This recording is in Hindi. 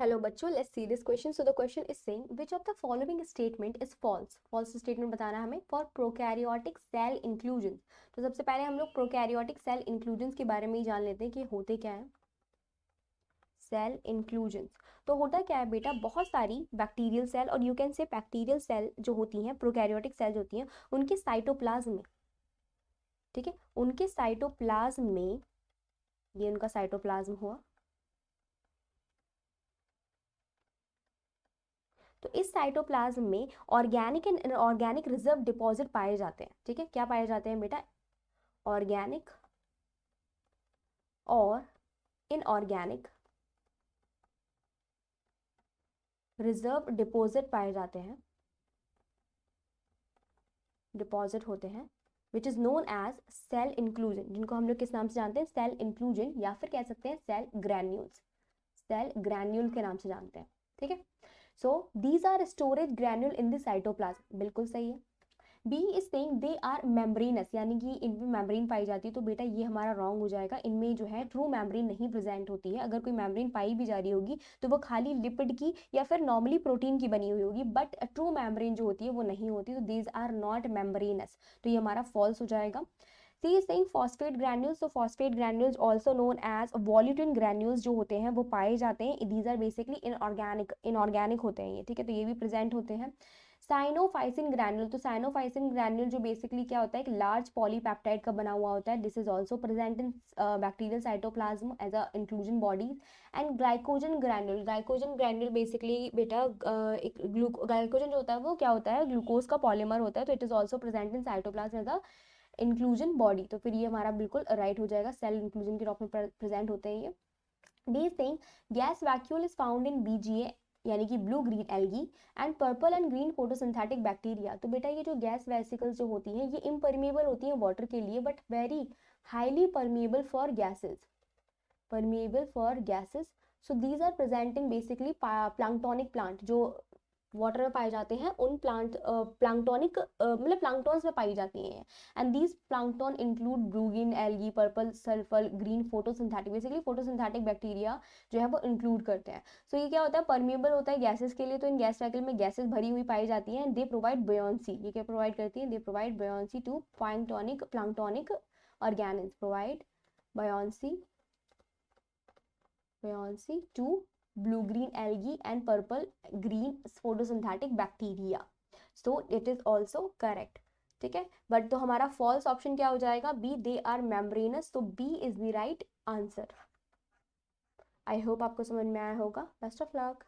Hello बच्चों, let's see this question. So the question is saying which of the following statement is false? False statement बताना है हमें for prokaryotic cell inclusions. तो सबसे पहले हम लोग prokaryotic cell inclusions के बारे में ही जान लेते हैं कि होते क्या है. सेल इंक्लूजन तो होता क्या है बेटा, बहुत सारी बैक्टीरियल सेल और you can say bacterial cell जो होती हैं, प्रोकैरियोटिक सेल्स होती हैं, उनके साइटोप्लाज्म में, ठीक है, उनके साइटोप्लाज्म में, ये उनका साइटोप्लाज्म हुआ. तो इस साइटोप्लाज्म में organic and inorganic reserve deposit पाए जाते हैं. ठीक है, क्या पाए जाते हैं बेटा? ऑर्गेनिक और इनऑर्गेनिक रिजर्व डिपॉजिट पाए जाते हैं, डिपॉजिट होते हैं, which is known as cell inclusion, जिनको हम लोग किस नाम से जानते हैं? सेल इंक्लूजन, या फिर कह सकते हैं सेल ग्रैन्यूल्स, सेल ग्रैन्यूल के नाम से जानते हैं. ठीक है, so these are storage granule in the cytoplasm, बिल्कुल सही है. B is saying they are membranous, यानी कि इनमें मेम्ब्रेन पाई जाती है. तो बेटा ये हमारा रॉन्ग हो जाएगा, इनमें जो है ट्रू मेम्ब्रेन नहीं प्रेजेंट होती है. अगर कोई मेम्ब्रेन पाई भी जा रही होगी तो वो खाली लिपिड की या फिर नॉर्मली प्रोटीन की बनी हुई होगी, बट ट्रू मेम्ब्रेन जो होती है वो नहीं होती. तो दीज आर नॉट मेम्ब्रेनस, तो ये हमारा फॉल्स हो जाएगा. C is saying phosphate granules. So phosphate granules also known as volutin granules जो होते हैं वो पाए जाते हैं. These are basically inorganic होते हैं ये, ठीक है, तो ये भी प्रेजेंट होते हैं. साइनोफाइसिन ग्रैन्यूल, तो साइनोफाइसिन ग्रैन्यूल जो बेसिकली क्या होता है, एक लार्ज पॉलीपेप्टाइड का बना हुआ होता है. This is also present in bacterial cytoplasm as a inclusion bodies. And glycogen granule basically बेटा एक ग्लाइकोजन जो होता है वो क्या होता है, ग्लूकोज का पॉलीमर होता है. तो it is also present in cytoplasm as a inclusion body. तो फिर ये हमारा बिल्कुल राइट हो जाएगा, सेल इंक्लूजन के रूप में प्रेजेंट होते हैं ये. D saying gas vacuole is found in BGA, यानी कि blue green algae and purple and green photosynthetic bacteria. तो बेटा ये जो गैस वेसिकल्स जो होती हैं ये इम्परमेबल होती हैं वाटर के लिए, but very highly permeable for gases, permeable for gases. So these are presenting basically planktonic plant, जो वाटर में पाए जाते हैं, उन प्लांट प्लांक्टोनिक मतलब प्लांक्टॉन्स में पाई जाती हैं. And these plankton include blue green algae, purple sulphur green photosynthetic, basically photosynthetic bacteria जो है वो इंक्लूड करते हैं. सो ये क्या होता है, परमेबल होता है गैसेस के लिए. तो इन गैस साइकिल में गैसेस भरी हुई पाई जाती हैं. दे प्रोवाइड बॉयंसी, ये क्या प्रोवाइड करती है? They provide buoyancy to planktonic organelles, provide buoyancy to blue green algae and purple green photosynthetic bacteria. So it is also correct. ठीक है, बट तो हमारा फॉल्स ऑप्शन क्या हो जाएगा? B, they are membranous. तो B is the right answer. I hope आपको समझ में आया होगा. Best of luck.